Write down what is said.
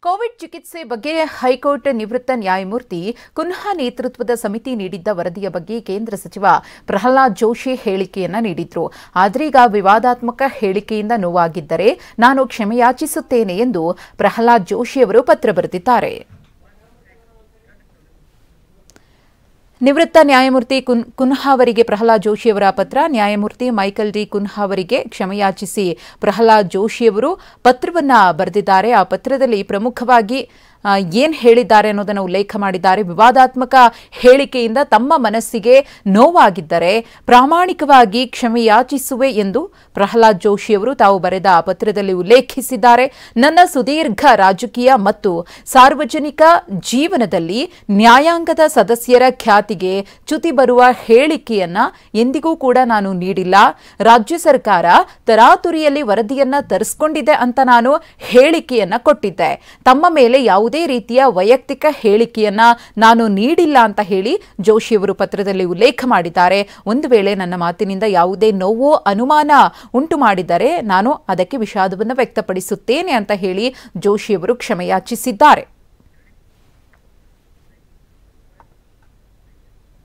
Covid ಚಿಕಿತ್ಸೆ ಬಗ್ಗೆ high court ನಿವೃತ್ತ ನ್ಯಾಯಮೂರ್ತಿ ಕುನ್ಹಾ ನೇತೃತ್ವದ ಸಮಿತಿ ನೀಡಿದ್ದ ವರದಿಯ ಬಗ್ಗೆ ಕೇಂದ್ರ ಸಚಿವ ಪ್ರಹ್ಲಾದ್ ಜೋಶಿ ಹೇಳಿಕೆಯನ್ನ ನೀಡಿದ್ರು. ಆದ್ರೀಗ ವಿವಾದಾತ್ಮಕ ಹೇಳಿಕೆಯಿಂದ ನೋವಾಗಿದ್ದರೆ ನಾನು ಕ್ಷಮೆಯಾಚಿಸುತ್ತೇನೆ ಎಂದು ಪ್ರಹ್ಲಾದ್ ಜೋಶಿ ಅವರು ಪತ್ರ ಬರೆದಿದ್ದಾರೆ. ನಿವೃತ್ತ ನ್ಯಾಯಮೂರ್ತಿ ಕುನ್ಹಾ ಅವರಿಗೆ ಪ್ರಹ್ಲಾದ್ ಜೋಶಿ ಅವರ ಪತ್ರ. ನ್ಯಾಯಮೂರ್ತಿ ಮೈಕಲ್ ಡಿ ಕುನ್ಹಾ ಅವರಿಗೆ ಕ್ಷಮೆಯಾಚಿಸಿ ಪ್ರಹ್ಲಾದ್ ಜೋಶಿ ಅವರು ಪತ್ರವನ್ನು ಬರೆದಿದ್ದಾರೆ. ಆ ಪತ್ರದಲ್ಲಿ ಪ್ರಮುಖವಾಗಿ ಏನು ಹೇಳಿದ್ದಾರೆ ಅನ್ನೋದನ್ನು ಉಲ್ಲೇಖ ಮಾಡಿದ್ದಾರೆ. ವಿವಾದಾತ್ಮಕ ಹೇಳಿಕೆಯಿಂದ ತಮ್ಮ ಮನಸ್ಸಿಗೆ ನೋವಾಗಿದ್ದರೆ ಪ್ರಾಮಾಣಿಕವಾಗಿ ಕ್ಷಮೆಯಾಚಿಸುವೆ ಎಂದು ಪ್ರಹ್ಲಾದ್ ಜೋಶಿ ಅವರು ತಾವು ಬರೆದ ಪತ್ರದಲ್ಲಿ ಉಲ್ಲೇಖಿಸಿದ್ದಾರೆ. ನನ್ನ ಸುದೀರ್ಘ ರಾಜಕೀಯ ಮತ್ತು ಸಾರ್ವಜನಿಕ ಜೀವನದಲ್ಲಿ ನ್ಯಾಯಾಂಗದ ಸದಸ್ಯರ ಖ್ಯಾತಿಗೆ ಚ್ಯುತಿ ಬರುವ ಹೇಳಿಕೆಯನ್ನ ಎಂದಿಗೂ ಕೂಡ ನಾನು ನೀಡಿಲ್ಲ. ರಾಜ್ಯ ಸರ್ಕಾರ ತರಾತುರಿಯಲ್ಲಿ ವರದಿಯನ್ನ ತರಿಸಿಕೊಂಡಿದೆ ಅಂತ ನಾನು ಹೇಳಿಕೆಯನ್ನ ಕೊಟ್ಟಿದ್ದೆ. ತಮ್ಮ ಮೇಲೆ ಯಾವುದೇ ರೀತಿಯ ವೈಯಕ್ತಿಕ ಹೇಳಿಕೆಯನ್ನ ನಾನು ನೀಡಿಲ್ಲ ಅಂತ ಹೇಳಿ ಜೋಶಿ ಅವರು ಪತ್ರದಲ್ಲಿ ಉಲ್ಲೇಖ ಮಾಡಿದ್ದಾರೆ. ಒಂದು ವೇಳೆ ನನ್ನ ಮಾತಿನಿಂದ ಯಾವುದೇ ನೋವು ಅನುಮಾನ ಉಂಟು ಮಾಡಿದರೆ ನಾನು ಅದಕ್ಕೆ ವಿಷಾದವನ್ನು ವ್ಯಕ್ತಪಡಿಸುತ್ತೇನೆ ಅಂತ ಹೇಳಿ ಜೋಶಿ ಅವರು ಕ್ಷಮೆಯಾಚಿಸಿದ್ದಾರೆ.